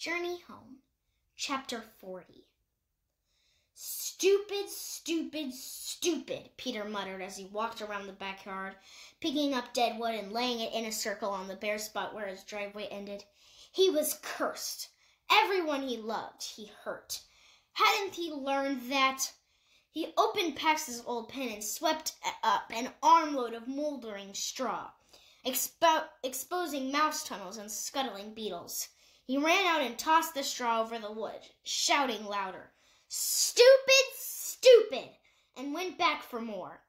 Journey Home, Chapter 40. Stupid, stupid, stupid, Peter muttered as he walked around the backyard, picking up dead wood and laying it in a circle on the bare spot where his driveway ended. He was cursed. Everyone he loved, he hurt. Hadn't he learned that? He opened PAX's old pen and swept up an armload of moldering straw, exposing mouse tunnels and scuttling beetles. He ran out and tossed the straw over the wood, shouting louder, "Stupid, stupid!" and went back for more.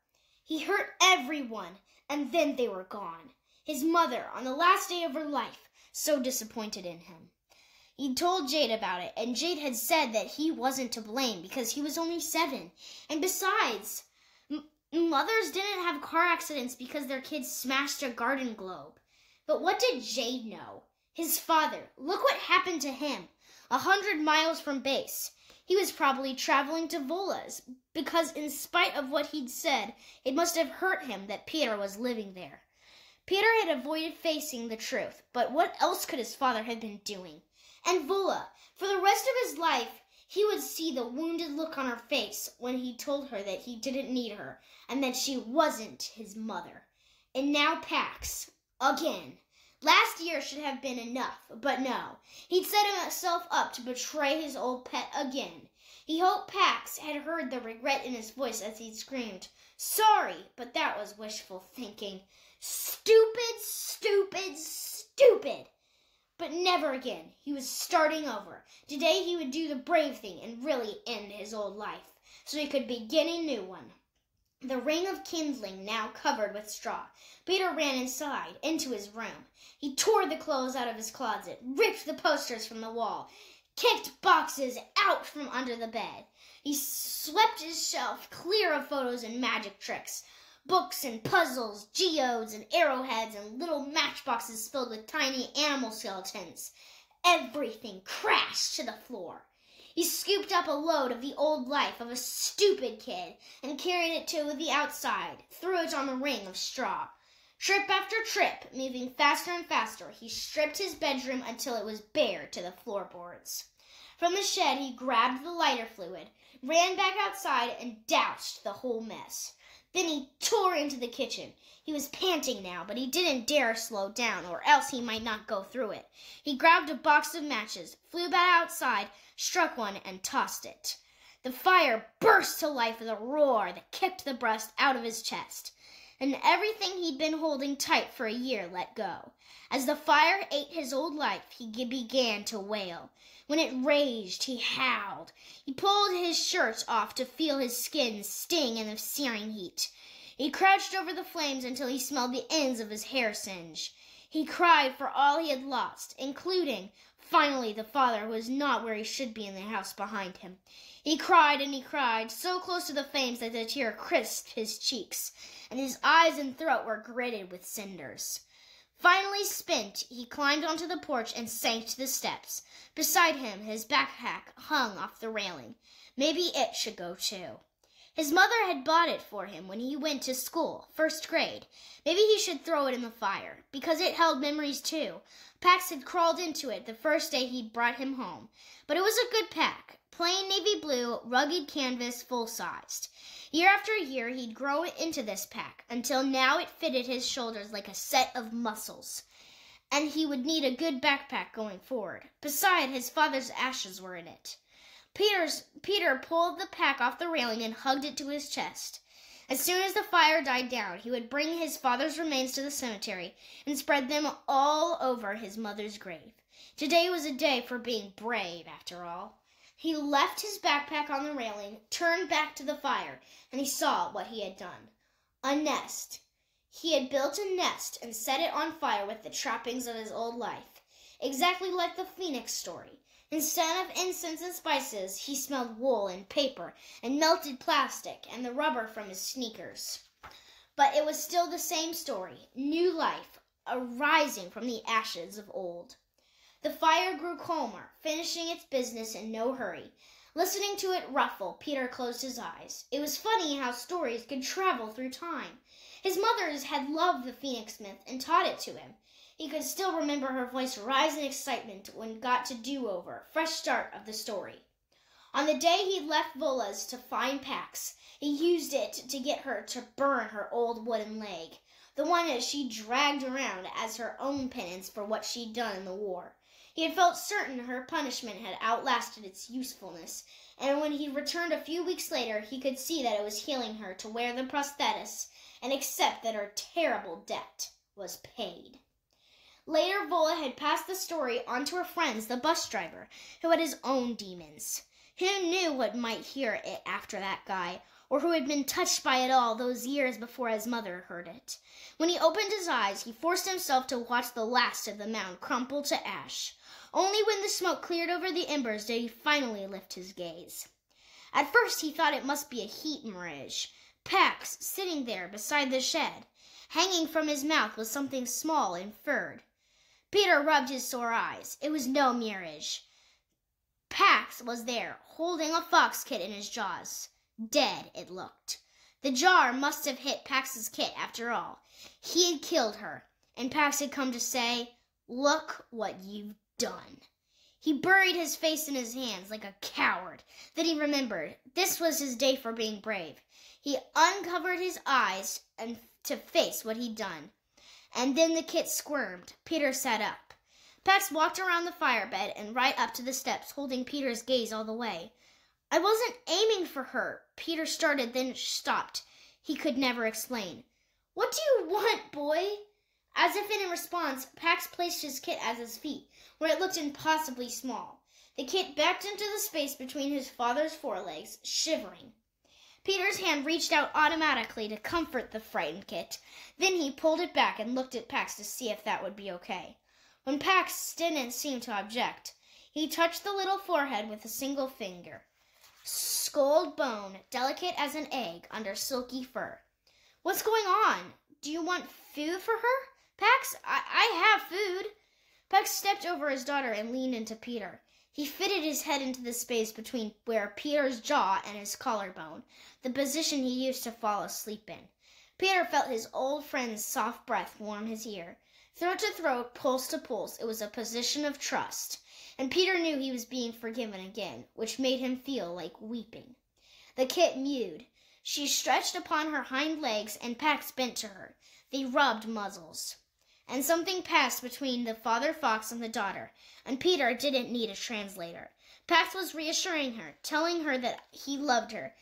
He hurt everyone, and then they were gone. His mother, on the last day of her life, so disappointed in him. He told Jade about it, and Jade had said that he wasn't to blame because he was only 7. And besides, mothers didn't have car accidents because their kids smashed a garden globe. But what did Jade know? His father, look what happened to him, 100 miles from base. He was probably traveling to Vola's, because in spite of what he'd said, it must have hurt him that Peter was living there. Peter had avoided facing the truth, but what else could his father have been doing? And Vola, for the rest of his life, he would see the wounded look on her face when he told her that he didn't need her, and that she wasn't his mother. And now PAX, again. Last year should have been enough, but no. He'd set himself up to betray his old pet again. He hoped PAX had heard the regret in his voice as he screamed, "Sorry," but that was wishful thinking. Stupid, stupid, stupid! But never again. He was starting over. Today he would do the brave thing and really end his old life, so he could begin a new one. The ring of kindling now covered with straw. Peter ran inside, into his room. He tore the clothes out of his closet, ripped the posters from the wall, kicked boxes out from under the bed. He swept his shelf clear of photos and magic tricks, books and puzzles, geodes and arrowheads and little matchboxes filled with tiny animal skeletons. Everything crashed to the floor. He scooped up a load of the old life of a stupid kid and carried it to the outside, threw it on the ring of straw. Trip after trip, moving faster and faster, he stripped his bedroom until it was bare to the floorboards. From the shed, he grabbed the lighter fluid, ran back outside, and doused the whole mess. Then he tore into the kitchen. He was panting now, but he didn't dare slow down, or else he might not go through it. He grabbed a box of matches, flew back outside, struck one, and tossed it. The fire burst to life with a roar that kicked the breath out of his chest, and everything he'd been holding tight for a year let go. As the fire ate his old life, he began to wail. When it raged, he howled. He pulled his shirt off to feel his skin sting in the searing heat. He crouched over the flames until he smelled the ends of his hair singe. He cried for all he had lost, including, finally, the father who was not where he should be in the house behind him. He cried, so close to the flames that the tear crisped his cheeks, and his eyes and throat were gritted with cinders. Finally spent, he climbed onto the porch and sank to the steps. Beside him, his backpack hung off the railing. Maybe it should go too. His mother had bought it for him when he went to school, 1st grade. Maybe he should throw it in the fire, because it held memories too. PAX had crawled into it the first day he brought him home. But it was a good pack, plain navy blue, rugged canvas, full-sized. Year after year, he'd grown into this pack, until now it fitted his shoulders like a set of muscles. And he would need a good backpack going forward. Besides, his father's ashes were in it. Peter pulled the pack off the railing and hugged it to his chest. As soon as the fire died down, he would bring his father's remains to the cemetery and spread them all over his mother's grave. Today was a day for being brave, after all. He left his backpack on the railing, turned back to the fire, and he saw what he had done. A nest. He had built a nest and set it on fire with the trappings of his old life, exactly like the Phoenix story. Instead of incense and spices, he smelled wool and paper and melted plastic and the rubber from his sneakers. But it was still the same story, new life arising from the ashes of old. The fire grew calmer, finishing its business in no hurry. Listening to it ruffle, Peter closed his eyes. It was funny how stories could travel through time. His mother had loved the Phoenix myth and taught it to him. He could still remember her voice rise in excitement when got to do-over, fresh start of the story. On the day he left Vola's to find Pax, he used it to get her to burn her old wooden leg, the one that she dragged around as her own penance for what she'd done in the war. He had felt certain her punishment had outlasted its usefulness, and when he returned a few weeks later, he could see that it was healing her to wear the prosthetis and accept that her terrible debt was paid. Later, Vola had passed the story on to her friends, the bus driver, who had his own demons. Who knew what might hear it after that guy, or who had been touched by it all those years before his mother heard it? When he opened his eyes, he forced himself to watch the last of the mound crumple to ash. Only when the smoke cleared over the embers did he finally lift his gaze. At first he thought it must be a heat mirage. Pax, sitting there beside the shed. Hanging from his mouth was something small and furred. Peter rubbed his sore eyes. It was no mirage. Pax was there, holding a fox kit in his jaws. Dead, it looked. The jar must have hit Pax's kit after all. He had killed her, and Pax had come to say, "Look what you've done." He buried his face in his hands like a coward. Then he remembered. This was his day for being brave. He uncovered his eyes and to face what he'd done. And then the kit squirmed. Peter sat up. Pax walked around the firebed and right up to the steps, holding Peter's gaze all the way. "I wasn't aiming for her," Peter started, then stopped. He could never explain. "What do you want, boy?" As if in response, Pax placed his kit at his feet, where it looked impossibly small. The kit backed into the space between his father's forelegs, shivering. Peter's hand reached out automatically to comfort the frightened kit. Then he pulled it back and looked at Pax to see if that would be okay. When Pax didn't seem to object, he touched the little forehead with a single finger. Skulled bone, delicate as an egg under silky fur. "What's going on? Do you want food for her, Pax? I have food." Pax stepped over his daughter and leaned into Peter. He fitted his head into the space between where Peter's jaw and his collarbone, the position he used to fall asleep in. Peter felt his old friend's soft breath warm his ear. Throat to throat, pulse to pulse, it was a position of trust. And Peter knew he was being forgiven again, which made him feel like weeping. The kit mewed. She stretched upon her hind legs, and Pax bent to her. They rubbed muzzles. And something passed between the father fox and the daughter, and Peter didn't need a translator. Pax was reassuring her, telling her that he loved her,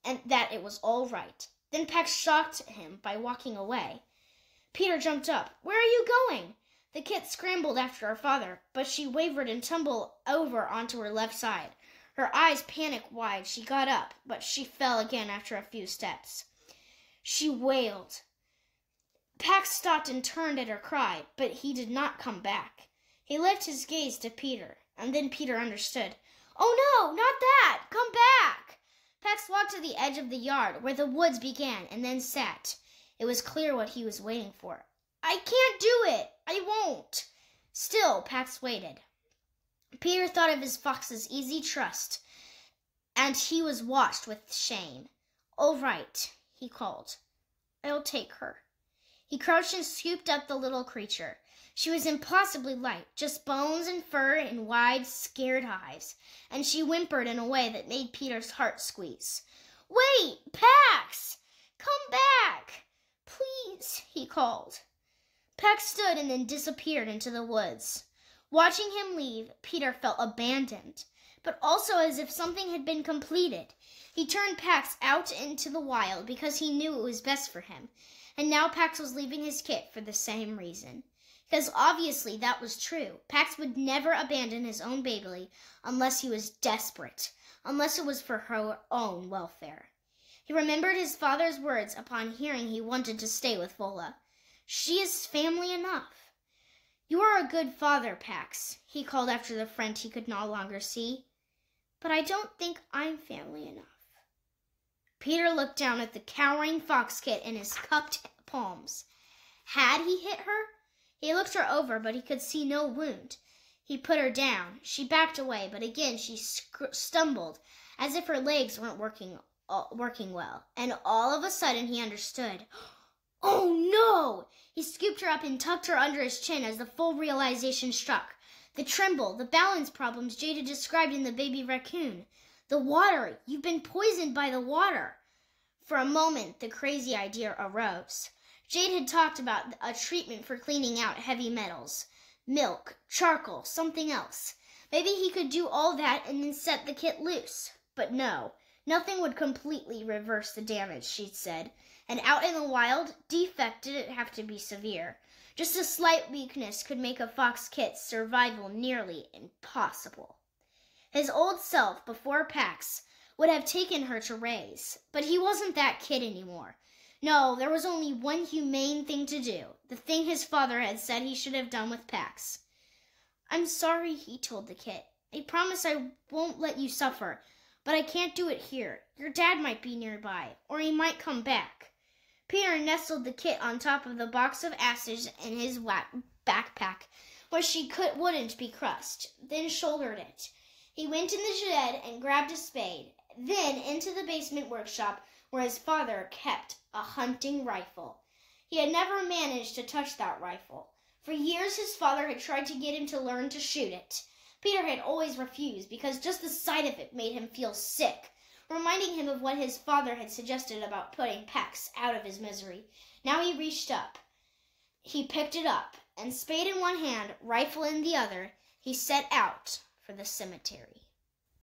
and that it was all right. Then Pax shocked him by walking away. Peter jumped up. "Where are you going?" The kit scrambled after her father, but she wavered and tumbled over onto her left side. Her eyes panic-wide, she got up, but she fell again after a few steps. She wailed. Pax stopped and turned at her cry, but he did not come back. He lifted his gaze to Peter, and then Peter understood. "Oh no, not that! Come back!" Pax walked to the edge of the yard, where the woods began, and then sat. It was clear what he was waiting for. "I can't do it! I won't!" Still, Pax waited. Peter thought of his fox's easy trust, and he was washed with shame. "All right," he called. "I'll take her." He crouched and scooped up the little creature. She was impossibly light, just bones and fur and wide, scared eyes, and she whimpered in a way that made Peter's heart squeeze. "Wait, Pax! Come back! Please," he called. Pax stood and then disappeared into the woods. Watching him leave, Peter felt abandoned, but also as if something had been completed. He turned Pax out into the wild because he knew it was best for him, and now Pax was leaving his kit for the same reason. Because obviously that was true. Pax would never abandon his own baby unless he was desperate, unless it was for her own welfare. He remembered his father's words upon hearing he wanted to stay with Vola. "She is family enough." "You are a good father, Pax," he called after the friend he could no longer see. "But I don't think I'm family enough." Peter looked down at the cowering fox kit in his cupped palms. Had he hit her? He looked her over, but he could see no wound. He put her down. She backed away, but again she stumbled, as if her legs weren't working well. And all of a sudden he understood. Oh no! He scooped her up and tucked her under his chin as the full realization struck. The tremble, the balance problems Jade had described in the baby raccoon. The water! You've been poisoned by the water! For a moment, the crazy idea arose. Jade had talked about a treatment for cleaning out heavy metals. Milk, charcoal, something else. Maybe he could do all that and then set the kit loose. But no, nothing would completely reverse the damage, she'd said. And out in the wild, defect didn't have to be severe. Just a slight weakness could make a fox kit's survival nearly impossible. His old self, before PAX, would have taken her to raise, but he wasn't that kid anymore. No, there was only one humane thing to do, the thing his father had said he should have done with PAX. I'm sorry, he told the kit. I promise I won't let you suffer, but I can't do it here. Your dad might be nearby, or he might come back. Peter nestled the kit on top of the box of acids in his backpack, where she wouldn't be crushed, then shouldered it. He went in the shed and grabbed a spade, then into the basement workshop where his father kept a hunting rifle. He had never managed to touch that rifle. For years his father had tried to get him to learn to shoot it. Peter had always refused because just the sight of it made him feel sick, reminding him of what his father had suggested about putting PAX out of his misery. Now he reached up. He picked it up, and spade in one hand, rifle in the other, he set out for the cemetery.